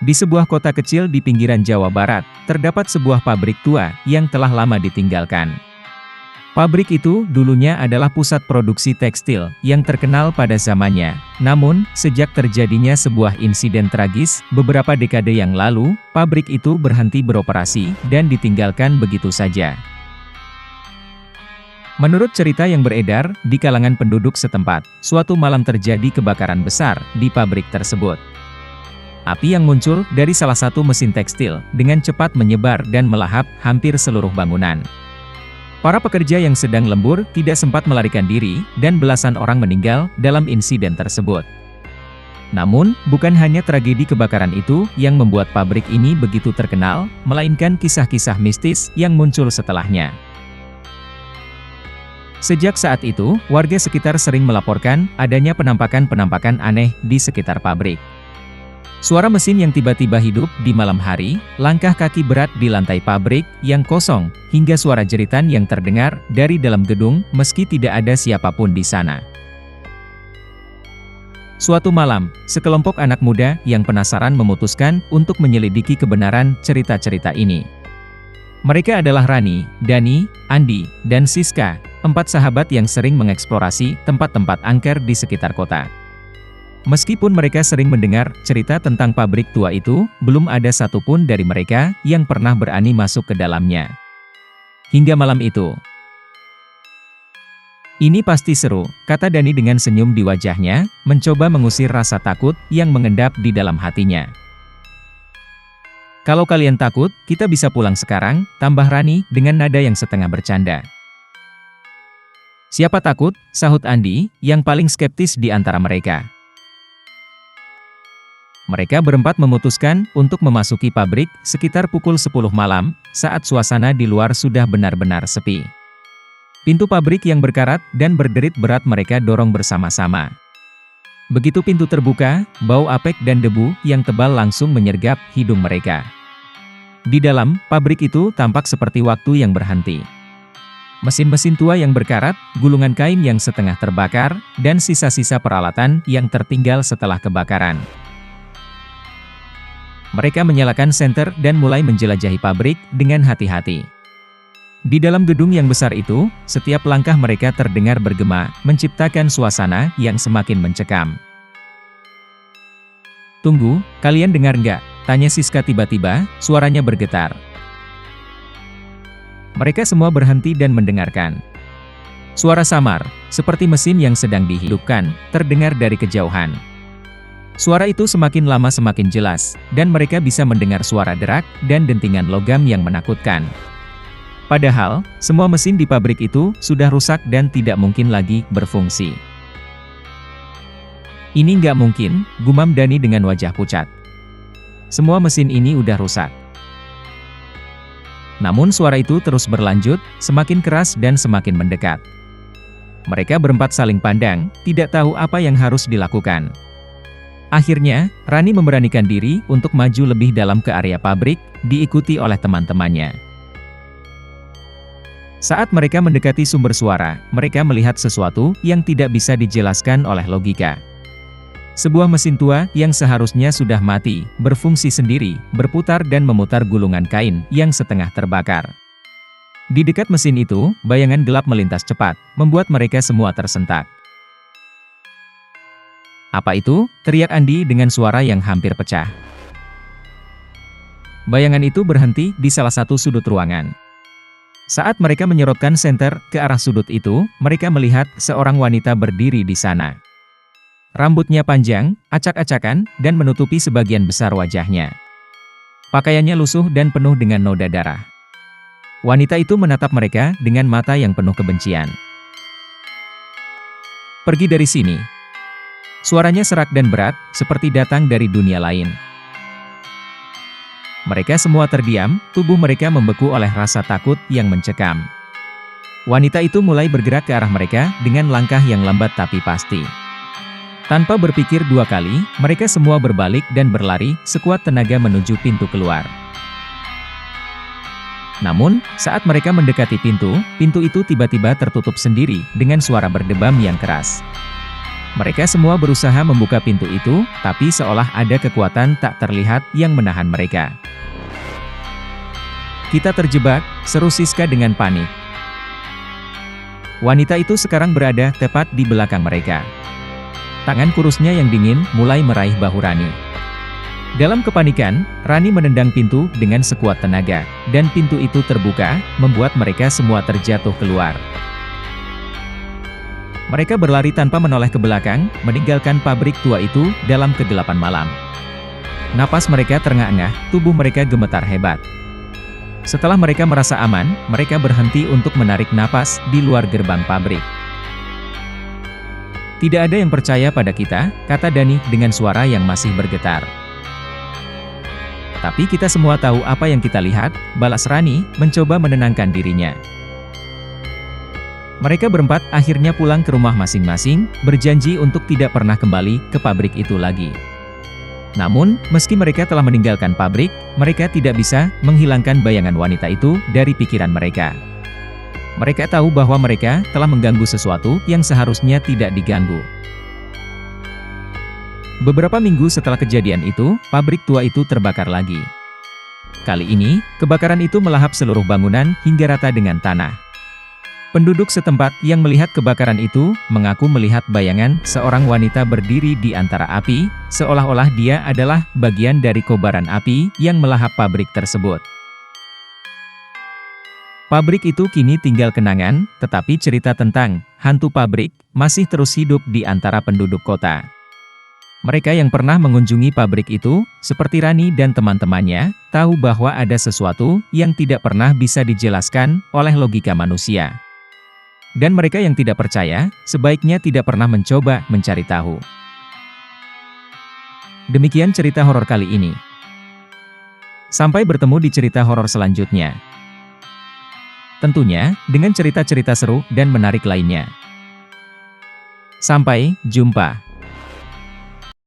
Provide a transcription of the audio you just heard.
Di sebuah kota kecil di pinggiran Jawa Barat, terdapat sebuah pabrik tua yang telah lama ditinggalkan. Pabrik itu dulunya adalah pusat produksi tekstil yang terkenal pada zamannya. Namun, sejak terjadinya sebuah insiden tragis beberapa dekade yang lalu, pabrik itu berhenti beroperasi dan ditinggalkan begitu saja. Menurut cerita yang beredar di kalangan penduduk setempat, suatu malam terjadi kebakaran besar di pabrik tersebut. Api yang muncul dari salah satu mesin tekstil dengan cepat menyebar dan melahap hampir seluruh bangunan. Para pekerja yang sedang lembur tidak sempat melarikan diri, dan belasan orang meninggal dalam insiden tersebut. Namun, bukan hanya tragedi kebakaran itu yang membuat pabrik ini begitu terkenal, melainkan kisah-kisah mistis yang muncul setelahnya. Sejak saat itu, warga sekitar sering melaporkan adanya penampakan-penampakan aneh di sekitar pabrik. Suara mesin yang tiba-tiba hidup di malam hari, langkah kaki berat di lantai pabrik yang kosong, hingga suara jeritan yang terdengar dari dalam gedung meski tidak ada siapapun di sana. Suatu malam, sekelompok anak muda yang penasaran memutuskan untuk menyelidiki kebenaran cerita-cerita ini. Mereka adalah Rani, Dani, Andi, dan Siska, 4 sahabat yang sering mengeksplorasi tempat-tempat angker di sekitar kota. Meskipun mereka sering mendengar cerita tentang pabrik tua itu, belum ada satupun dari mereka yang pernah berani masuk ke dalamnya. Hingga malam itu. "Ini pasti seru," kata Dani dengan senyum di wajahnya, mencoba mengusir rasa takut yang mengendap di dalam hatinya. "Kalau kalian takut, kita bisa pulang sekarang," tambah Rani dengan nada yang setengah bercanda. "Siapa takut?" sahut Andi, yang paling skeptis di antara mereka. Mereka berempat memutuskan untuk memasuki pabrik sekitar pukul 10 malam, saat suasana di luar sudah benar-benar sepi. Pintu pabrik yang berkarat dan berderit berat mereka dorong bersama-sama. Begitu pintu terbuka, bau apek dan debu yang tebal langsung menyergap hidung mereka. Di dalam pabrik itu tampak seperti waktu yang berhenti. Mesin-mesin tua yang berkarat, gulungan kain yang setengah terbakar, dan sisa-sisa peralatan yang tertinggal setelah kebakaran. Mereka menyalakan senter dan mulai menjelajahi pabrik dengan hati-hati. Di dalam gedung yang besar itu, setiap langkah mereka terdengar bergema, menciptakan suasana yang semakin mencekam. "Tunggu, kalian dengar nggak?" tanya Siska tiba-tiba, suaranya bergetar. Mereka semua berhenti dan mendengarkan. Suara samar, seperti mesin yang sedang dihidupkan, terdengar dari kejauhan. Suara itu semakin lama semakin jelas, dan mereka bisa mendengar suara derak dan dentingan logam yang menakutkan. Padahal, semua mesin di pabrik itu sudah rusak dan tidak mungkin lagi berfungsi. "Ini nggak mungkin," gumam Dani dengan wajah pucat. "Semua mesin ini udah rusak." Namun suara itu terus berlanjut, semakin keras dan semakin mendekat. Mereka berempat saling pandang, tidak tahu apa yang harus dilakukan. Akhirnya, Rani memberanikan diri untuk maju lebih dalam ke area pabrik, diikuti oleh teman-temannya. Saat mereka mendekati sumber suara, mereka melihat sesuatu yang tidak bisa dijelaskan oleh logika. Sebuah mesin tua yang seharusnya sudah mati, berfungsi sendiri, berputar dan memutar gulungan kain yang setengah terbakar. Di dekat mesin itu, bayangan gelap melintas cepat, membuat mereka semua tersentak. "Apa itu?" teriak Andi dengan suara yang hampir pecah. Bayangan itu berhenti di salah satu sudut ruangan. Saat mereka menyorotkan senter ke arah sudut itu, mereka melihat seorang wanita berdiri di sana. Rambutnya panjang, acak-acakan, dan menutupi sebagian besar wajahnya. Pakaiannya lusuh dan penuh dengan noda darah. Wanita itu menatap mereka dengan mata yang penuh kebencian. "Pergi dari sini." Suaranya serak dan berat, seperti datang dari dunia lain. Mereka semua terdiam, tubuh mereka membeku oleh rasa takut yang mencekam. Wanita itu mulai bergerak ke arah mereka dengan langkah yang lambat tapi pasti. Tanpa berpikir 2 kali, mereka semua berbalik dan berlari sekuat tenaga menuju pintu keluar. Namun, saat mereka mendekati pintu itu tiba-tiba tertutup sendiri dengan suara berdebam yang keras. Mereka semua berusaha membuka pintu itu, tapi seolah ada kekuatan tak terlihat yang menahan mereka. "Kita terjebak," seru Siska dengan panik. Wanita itu sekarang berada tepat di belakang mereka. Tangan kurusnya yang dingin mulai meraih bahu Rani. Dalam kepanikan, Rani menendang pintu dengan sekuat tenaga, dan pintu itu terbuka, membuat mereka semua terjatuh keluar. Mereka berlari tanpa menoleh ke belakang, meninggalkan pabrik tua itu dalam kegelapan malam. Napas mereka terengah-engah, tubuh mereka gemetar hebat. Setelah mereka merasa aman, mereka berhenti untuk menarik napas di luar gerbang pabrik. "Tidak ada yang percaya pada kita," kata Dani dengan suara yang masih bergetar. "Tapi kita semua tahu apa yang kita lihat," balas Rani, mencoba menenangkan dirinya. Mereka berempat akhirnya pulang ke rumah masing-masing, berjanji untuk tidak pernah kembali ke pabrik itu lagi. Namun, meski mereka telah meninggalkan pabrik, mereka tidak bisa menghilangkan bayangan wanita itu dari pikiran mereka. Mereka tahu bahwa mereka telah mengganggu sesuatu yang seharusnya tidak diganggu. Beberapa minggu setelah kejadian itu, pabrik tua itu terbakar lagi. Kali ini, kebakaran itu melahap seluruh bangunan hingga rata dengan tanah. Penduduk setempat yang melihat kebakaran itu, mengaku melihat bayangan seorang wanita berdiri di antara api, seolah-olah dia adalah bagian dari kobaran api yang melahap pabrik tersebut. Pabrik itu kini tinggal kenangan, tetapi cerita tentang hantu pabrik masih terus hidup di antara penduduk kota. Mereka yang pernah mengunjungi pabrik itu, seperti Rani dan teman-temannya, tahu bahwa ada sesuatu yang tidak pernah bisa dijelaskan oleh logika manusia. Dan mereka yang tidak percaya, sebaiknya tidak pernah mencoba mencari tahu. Demikian cerita horor kali ini. Sampai bertemu di cerita horor selanjutnya. Tentunya, dengan cerita-cerita seru dan menarik lainnya. Sampai jumpa.